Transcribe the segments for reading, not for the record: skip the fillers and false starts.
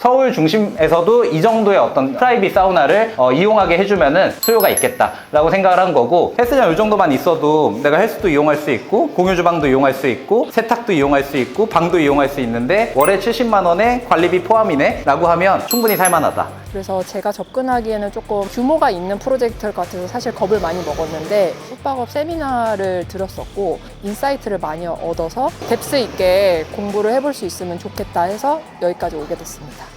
서울 중심에서도 이 정도의 어떤 프라이빗 사우나를 이용하게 해주면은 수요가 있겠다라고 생각을 한 거고, 헬스장 이 정도만 있어도 내가 헬스도 이용할 수 있고 공유 주방도 이용할 수 있고 세탁도 이용할 수 있고 방도 이용할 수 있는데 월에 70만 원에 관리비 포함이네 라고 하면 충분히 살만하다. 그래서 제가 접근하기에는 조금 규모가 있는 프로젝트 같아서 사실 겁을 많이 먹었는데 숙박업 세미나를 들었었고 인사이트를 많이 얻어서 뎁스 있게 공부를 해볼 수 있으면 좋겠다 해서 여기까지 오게 됐습니다.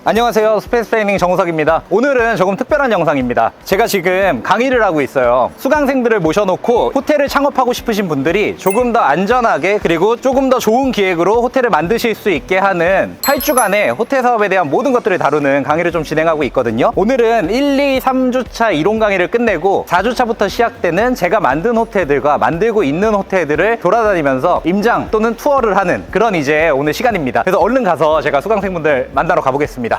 안녕하세요, 스페이스 트레이닝 정우석입니다. 오늘은 조금 특별한 영상입니다. 제가 지금 강의를 하고 있어요. 수강생들을 모셔놓고 호텔을 창업하고 싶으신 분들이 조금 더 안전하게 그리고 조금 더 좋은 기획으로 호텔을 만드실 수 있게 하는 8주간의 호텔 사업에 대한 모든 것들을 다루는 강의를 좀 진행하고 있거든요. 오늘은 1, 2, 3주차 이론 강의를 끝내고 4주차부터 시작되는 제가 만든 호텔들과 만들고 있는 호텔들을 돌아다니면서 임장 또는 투어를 하는 그런 이제 오늘 시간입니다. 그래서 얼른 가서 제가 수강생분들 만나러 가보겠습니다.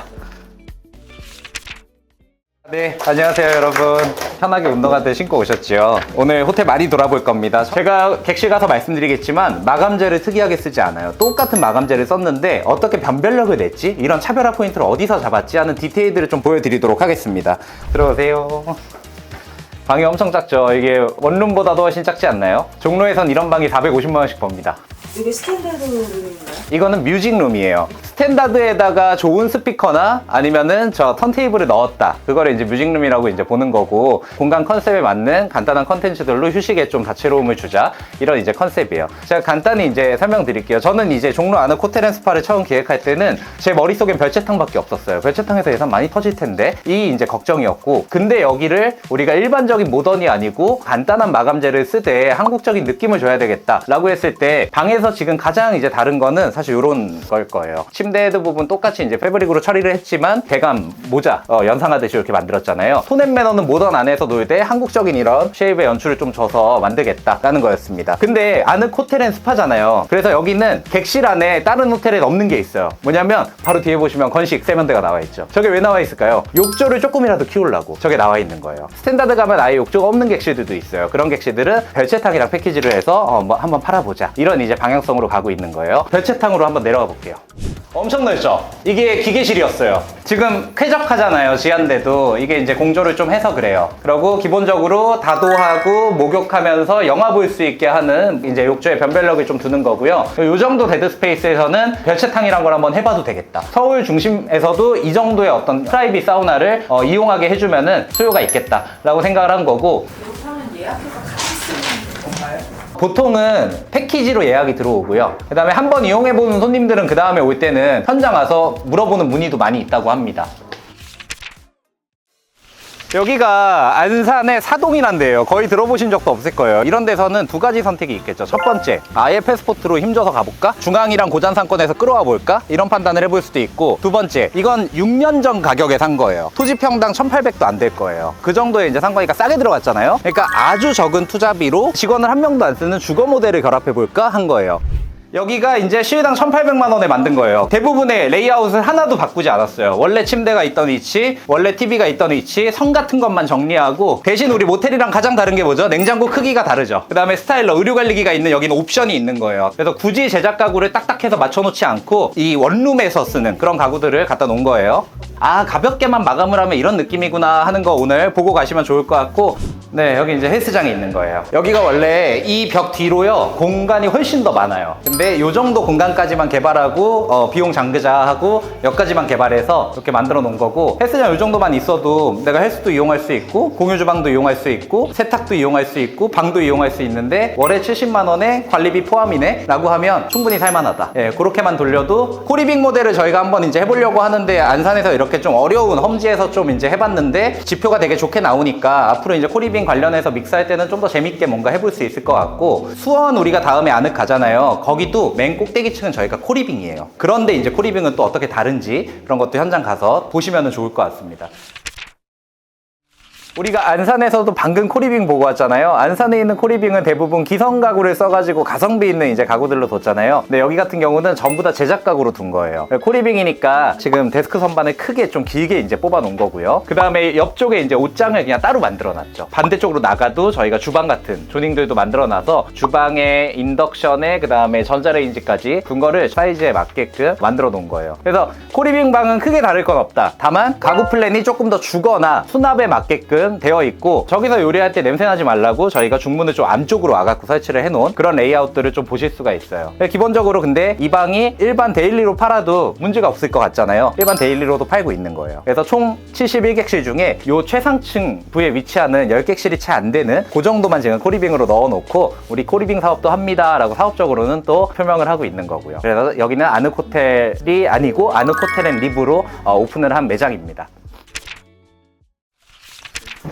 네, 안녕하세요 여러분. 편하게 운동화들 신고 오셨죠? 오늘 호텔 많이 돌아볼 겁니다. 제가 객실 가서 말씀드리겠지만 마감재를 특이하게 쓰지 않아요. 똑같은 마감재를 썼는데 어떻게 변별력을 냈지? 이런 차별화 포인트를 어디서 잡았지? 하는 디테일들을 좀 보여드리도록 하겠습니다. 들어오세요. 방이 엄청 작죠? 이게 원룸보다도 훨씬 작지 않나요? 종로에선 이런 방이 450만 원씩 법니다. 이게 스탠다드 룸인가요? 이거는 뮤직룸이에요. 스탠다드에다가 좋은 스피커나 아니면은 저 턴테이블을 넣었다. 그거를 이제 뮤직룸이라고 이제 보는 거고, 공간 컨셉에 맞는 간단한 컨텐츠들로 휴식에 좀 다채로움을 주자. 이런 이제 컨셉이에요. 제가 간단히 이제 설명드릴게요. 저는 이제 종로 안에 호텔앤스파를 처음 기획할 때는 제 머릿속엔 별채탕밖에 없었어요. 별채탕에서 예산 많이 터질 텐데 이 이제 걱정이었고, 근데 여기를 우리가 일반적인 모던이 아니고 간단한 마감재를 쓰되 한국적인 느낌을 줘야 되겠다 라고 했을 때 방에서 지금 가장 이제 다른 거는 사실 이런 걸 거예요. 침대 헤드 부분 똑같이 이제 패브릭으로 처리를 했지만 배감, 모자 연상하듯이 이렇게 만들었잖아요. 톤앤매너는 모던 안에서 놀 때 한국적인 이런 쉐입의 연출을 좀 줘서 만들겠다라는 거였습니다. 근데 안은 호텔앤스파잖아요. 그래서 여기는 객실 안에 다른 호텔에 없는 게 있어요. 뭐냐면 바로 뒤에 보시면 건식 세면대가 나와 있죠. 저게 왜 나와 있을까요? 욕조를 조금이라도 키우려고 저게 나와 있는 거예요. 스탠다드 가면 아예 욕조가 없는 객실들도 있어요. 그런 객실들은 별채탕이랑 패키지를 해서 뭐 한번 팔아보자, 이런 이제 방향성으로 가고 있는 거예요. 별채탕으로 한번 내려가 볼게요. 엄청 넓죠? 이게 기계실이었어요. 지금 쾌적하잖아요, 지한데도. 이게 이제 공조를 좀 해서 그래요. 그리고 기본적으로 다도하고 목욕하면서 영화 볼 수 있게 하는 이제 욕조에 변별력을 좀 두는 거고요. 이 정도 데드 스페이스에서는 별채탕이란 걸 한번 해봐도 되겠다. 서울 중심에서도 이 정도의 어떤 프라이빗 사우나를 이용하게 해주면은 수요가 있겠다라고 생각을 한 거고. 보통은 예약해서 같이 쓰는 건가요? 보통은 패키지로 예약이 들어오고요. 그 다음에 한번 이용해보는 손님들은 그 다음에 올 때는 현장 와서 물어보는 문의도 많이 있다고 합니다. 여기가 안산의 사동이란 데예요. 거의 들어보신 적도 없을 거예요. 이런 데서는 두 가지 선택이 있겠죠. 첫 번째, 아예 패스포트로 힘줘서 가볼까? 중앙이랑 고잔상권에서 끌어와 볼까? 이런 판단을 해볼 수도 있고, 두 번째, 이건 6년 전 가격에 산 거예요. 토지평당 1,800도 안 될 거예요. 그 정도에 이제 산 거니까 싸게 들어갔잖아요. 그러니까 아주 적은 투자비로 직원을 한 명도 안 쓰는 주거 모델을 결합해 볼까 한 거예요. 여기가 이제 시위당 1,800만 원에 만든 거예요. 대부분의 레이아웃을 하나도 바꾸지 않았어요. 원래 침대가 있던 위치, 원래 TV가 있던 위치, 선 같은 것만 정리하고, 대신 우리 모텔이랑 가장 다른 게 뭐죠? 냉장고 크기가 다르죠. 그 다음에 스타일러, 의료관리기가 있는 여기는 옵션이 있는 거예요. 그래서 굳이 제작 가구를 딱딱해서 맞춰놓지 않고 이 원룸에서 쓰는 그런 가구들을 갖다 놓은 거예요. 아, 가볍게만 마감을 하면 이런 느낌이구나 하는 거 오늘 보고 가시면 좋을 것 같고, 네, 여기 이제 헬스장이 있는 거예요. 여기가 원래 이 벽 뒤로요, 공간이 훨씬 더 많아요. 근데 이 정도 공간까지만 개발하고 비용 장기자하고 여기까지만 개발해서 이렇게 만들어 놓은 거고, 헬스장 이 정도만 있어도 내가 헬스도 이용할 수 있고 공유 주방도 이용할 수 있고 세탁도 이용할 수 있고 방도 이용할 수 있는데 월에 70만 원에 관리비 포함이네 라고 하면 충분히 살만하다. 예, 그렇게만 돌려도 코리빙 모델을 저희가 한번 이제 해보려고 하는데, 안산에서 이렇게 좀 어려운 험지에서 좀 이제 해봤는데 지표가 되게 좋게 나오니까 앞으로 이제 코리빙 관련해서 믹스할 때는 좀 더 재밌게 뭔가 해볼 수 있을 것 같고, 수원 우리가 다음에 안흙 가잖아요. 거기도 맨 꼭대기층은 저희가 코리빙이에요. 그런데 이제 코리빙은 또 어떻게 다른지 그런 것도 현장 가서 보시면 좋을 것 같습니다. 우리가 안산에서도 방금 코리빙 보고 왔잖아요. 안산에 있는 코리빙은 대부분 기성 가구를 써가지고 가성비 있는 이제 가구들로 뒀잖아요. 근데 여기 같은 경우는 전부 다 제작 가구로 둔 거예요. 코리빙이니까 지금 데스크 선반을 크게 좀 길게 이제 뽑아 놓은 거고요. 그 다음에 옆쪽에 이제 옷장을 그냥 따로 만들어 놨죠. 반대쪽으로 나가도 저희가 주방 같은 조닝들도 만들어 놔서 주방에 인덕션에 그 다음에 전자레인지까지 둔 거를 사이즈에 맞게끔 만들어 놓은 거예요. 그래서 코리빙 방은 크게 다를 건 없다. 다만 가구 플랜이 조금 더 주거나 수납에 맞게끔 되어 있고, 저기서 요리할 때 냄새 나지 말라고 저희가 중문을 좀 안쪽으로 와갖고 설치를 해놓은 그런 레이아웃들을 좀 보실 수가 있어요. 기본적으로 근데 이 방이 일반 데일리로 팔아도 문제가 없을 것 같잖아요. 일반 데일리로도 팔고 있는 거예요. 그래서 총 71객실 중에 요 최상층 부에 위치하는 10객실이 채 안 되는 그 정도만 지금 코리빙으로 넣어놓고 우리 코리빙 사업도 합니다 라고 사업적으로는 또 표명을 하고 있는 거고요. 그래서 여기는 아늑호텔이 아니고 아늑호텔앤리브로 오픈을 한 매장입니다.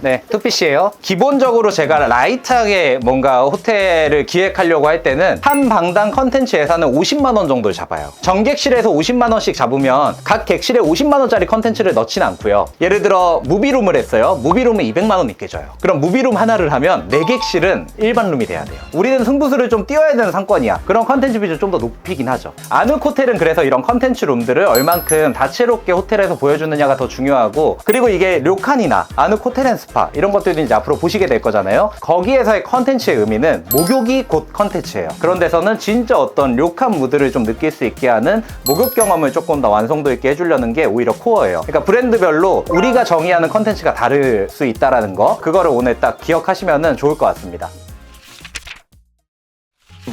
네, 투피씨예요. 기본적으로 제가 라이트하게 뭔가 호텔을 기획하려고 할 때는 한 방당 컨텐츠 예산은 50만 원 정도를 잡아요. 전객실에서 50만 원씩 잡으면 각 객실에 50만 원짜리 컨텐츠를 넣진 않고요. 예를 들어 무비룸을 했어요. 무비룸은 200만 원 있게 줘요. 그럼 무비룸 하나를 하면 4객실은 일반 룸이 돼야 돼요. 우리는 승부수를 좀 띄워야 되는 상권이야. 그럼 컨텐츠 비중을 좀 더 높이긴 하죠. 아늑 호텔은 그래서 이런 컨텐츠 룸들을 얼만큼 다채롭게 호텔에서 보여주느냐가 더 중요하고, 그리고 이게 료칸이나 아늑 호텔 앤 스파 이런 것들도 이제 앞으로 보시게 될 거잖아요. 거기에서의 컨텐츠의 의미는 목욕이 곧 컨텐츠예요. 그런 데서는 진짜 어떤 료칸 무드를 좀 느낄 수 있게 하는 목욕 경험을 조금 더 완성도 있게 해주려는 게 오히려 코어예요. 그러니까 브랜드별로 우리가 정의하는 컨텐츠가 다를 수 있다는 거, 그거를 오늘 딱 기억하시면 좋을 것 같습니다.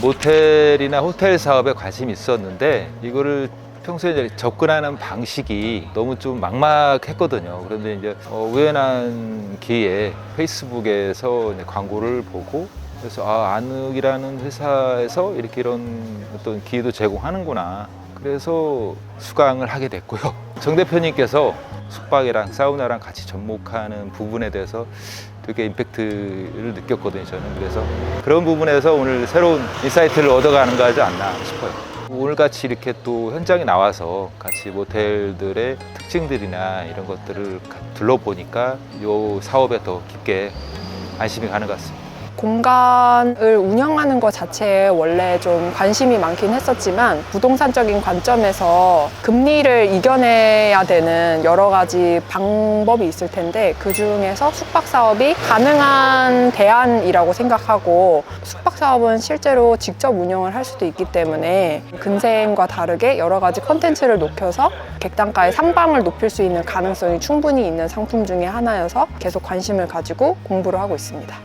모텔이나 호텔 사업에 관심이 있었는데 이거를 평소에 이제 접근하는 방식이 너무 좀 막막했거든요. 그런데 이제 우연한 기회에 페이스북에서 이제 광고를 보고, 그래서 아늑이라는 회사에서 이런 어떤 기회도 제공하는구나. 그래서 수강을 하게 됐고요. 정 대표님께서 숙박이랑 사우나랑 같이 접목하는 부분에 대해서 되게 임팩트를 느꼈거든요, 저는. 그래서 그런 부분에서 오늘 새로운 인사이트를 얻어가는 거 하지 않나 싶어요. 오늘같이 이렇게 또 현장에 나와서 같이 모텔들의 특징들이나 이런 것들을 둘러보니까 이 사업에 더 깊게 관심이 가는 것 같습니다. 공간을 운영하는 것 자체에 원래 좀 관심이 많긴 했었지만, 부동산적인 관점에서 금리를 이겨내야 되는 여러 가지 방법이 있을 텐데 그 중에서 숙박 사업이 가능한 대안이라고 생각하고, 숙박 사업은 실제로 직접 운영을 할 수도 있기 때문에 근생과 다르게 여러 가지 컨텐츠를 녹여서 객단가의 상방을 높일 수 있는 가능성이 충분히 있는 상품 중에 하나여서 계속 관심을 가지고 공부를 하고 있습니다.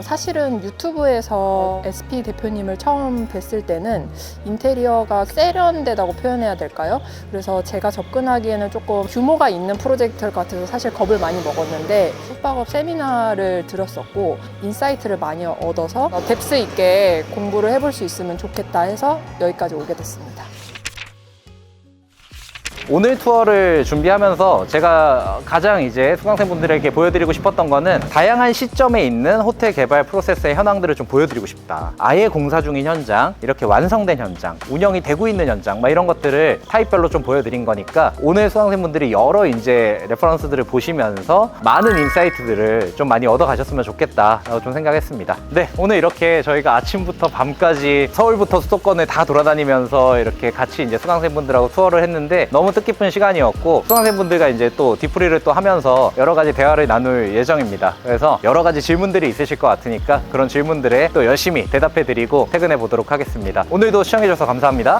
사실은 유튜브에서 SP 대표님을 처음 뵀을 때는 인테리어가 세련되다고 표현해야 될까요? 그래서 제가 접근하기에는 조금 규모가 있는 프로젝트 같아서 사실 겁을 많이 먹었는데, 숙박업 세미나를 들었었고 인사이트를 많이 얻어서 뎁스 있게 공부를 해볼 수 있으면 좋겠다 해서 여기까지 오게 됐습니다. 오늘 투어를 준비하면서 제가 가장 이제 수강생분들에게 보여드리고 싶었던 거는 다양한 시점에 있는 호텔 개발 프로세스의 현황들을 좀 보여드리고 싶다. 아예 공사 중인 현장, 이렇게 완성된 현장, 운영이 되고 있는 현장, 이런 것들을 타입별로 좀 보여드린 거니까 오늘 수강생분들이 여러 이제 레퍼런스들을 보시면서 많은 인사이트들을 좀 많이 얻어가셨으면 좋겠다라고 좀 생각했습니다. 네, 오늘 이렇게 저희가 아침부터 밤까지 서울부터 수도권을 다 돌아다니면서 이렇게 같이 이제 수강생분들하고 투어를 했는데 너무 뜻깊은 시간이었고, 수강생분들과 이제 또 디프리를 또 하면서 여러 가지 대화를 나눌 예정입니다. 그래서 여러 가지 질문들이 있으실 것 같으니까 그런 질문들에 또 열심히 대답해 드리고 퇴근해 보도록 하겠습니다. 오늘도 시청해 주셔서 감사합니다.